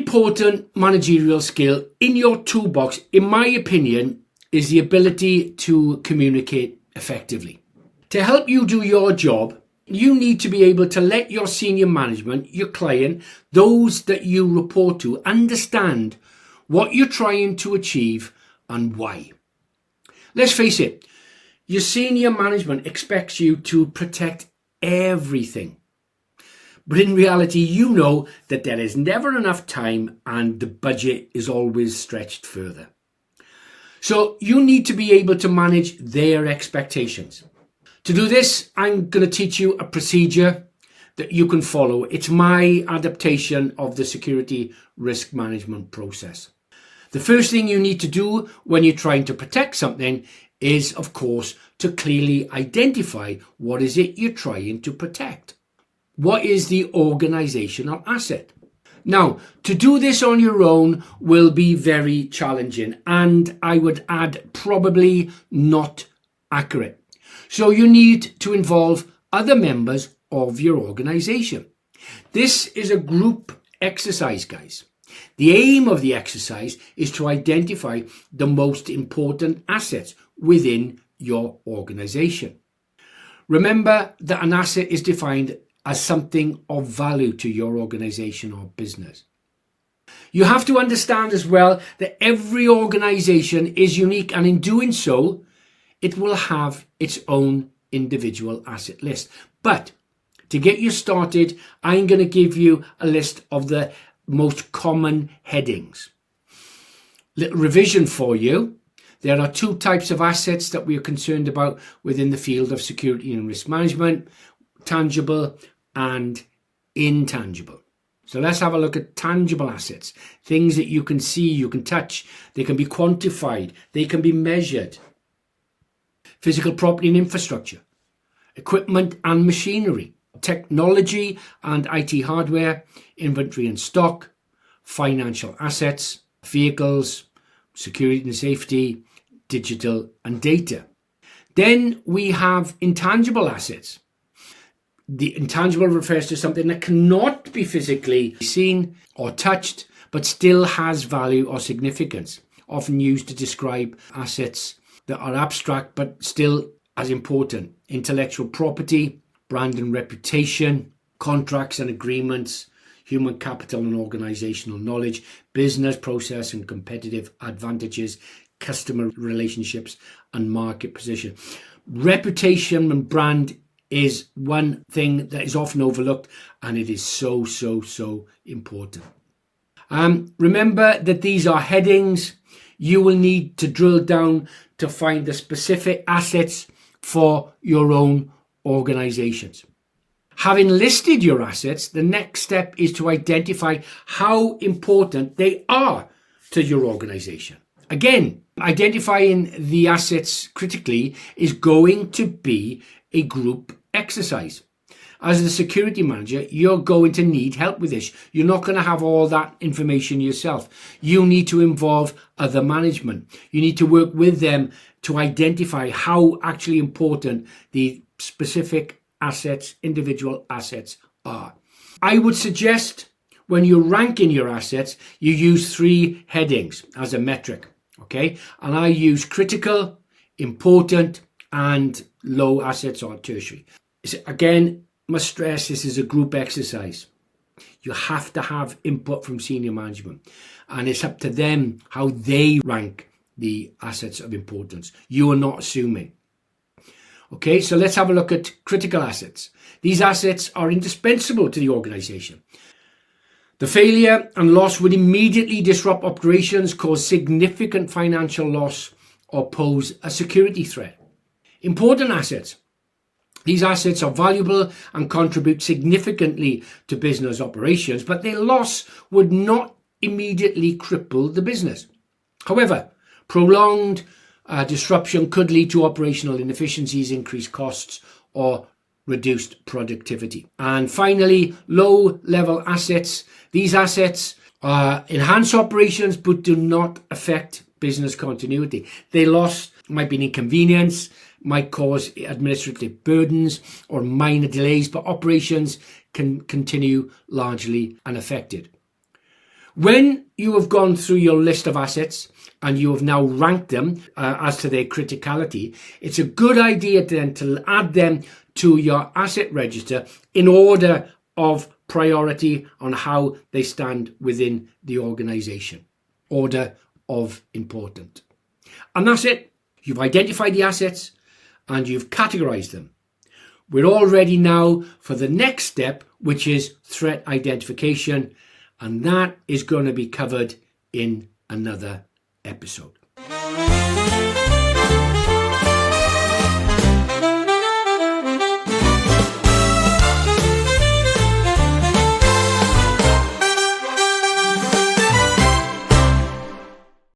important managerial skill in your toolbox, in my opinion, is the ability to communicate effectively. To help you do your job, you need to be able to let your senior management, your client, those that you report to, understand what you're trying to achieve and why. Let's face it, your senior management expects you to protect everything. But in reality, you know that there is never enough time and the budget is always stretched further. So you need to be able to manage their expectations. To do this, I'm going to teach you a procedure that you can follow. It's my adaptation of the security risk management process. The first thing you need to do when you're trying to protect something is, of course, to clearly identify what is it you're trying to protect. What is the organizational asset? Now, to do this on your own will be very challenging, and I would add probably not accurate. So you need to involve other members of your organization. This is a group exercise, guys. The aim of the exercise is to identify the most important assets within your organization. Remember that an asset is defined as something of value to your organization or business. You have to understand as well that every organization is unique, and in doing so, it will have its own individual asset list. But to get you started, I'm going to give you a list of the most common headings. Little revision for you. There are two types of assets that we are concerned about within the field of security and risk management: tangible and intangible. So let's have a look at tangible assets. Things that you can see, you can touch, they can be quantified, they can be measured. Physical property and infrastructure, equipment and machinery, technology and IT hardware, inventory and stock, financial assets, vehicles, security and safety, digital and data. Then we have intangible assets. The intangible refers to something that cannot be physically seen or touched, but still has value or significance, often used to describe assets that are abstract but still as important. Intellectual property, brand and reputation, contracts and agreements, human capital and organizational knowledge, business process and competitive advantages, customer relationships and market position. Reputation and brand is one thing that is often overlooked, and it is so important. Remember that these are headings. You will need to drill down to find the specific assets for your own organizations. Having listed your assets, the next step is to identify how important they are to your organization. Again, identifying the assets critically is going to be a group exercise. As the security manager, you're going to need help with this. You're not going to have all that information yourself. You need to involve other management. You need to work with them to identify how actually important the specific assets, individual assets are. I would suggest when you're ranking your assets, you use 3 headings as a metric. Okay, and I use critical, important, and low assets or tertiary. Again, must stress this is a group exercise. You have to have input from senior management, and it's up to them how they rank the assets of importance. You are not assuming. Okay, so let's have a look at critical assets. These assets are indispensable to the organization. The failure and loss would immediately disrupt operations, cause significant financial loss, or pose a security threat. Important assets. These assets are valuable and contribute significantly to business operations, but their loss would not immediately cripple the business. However, prolonged disruption could lead to operational inefficiencies, increased costs, or reduced productivity. And finally, low-level assets. These assets enhance operations but do not affect business continuity. Their loss might be an inconvenience, might cause administrative burdens or minor delays, but operations can continue largely unaffected. When you have gone through your list of assets and you have now ranked them as to their criticality, it's a good idea then to add them to your asset register in order of priority on how they stand within the organisation. Order of important. And that's it. You've identified the assets and you've categorised them. We're all ready now for the next step, which is threat identification, and that is going to be covered in another episode.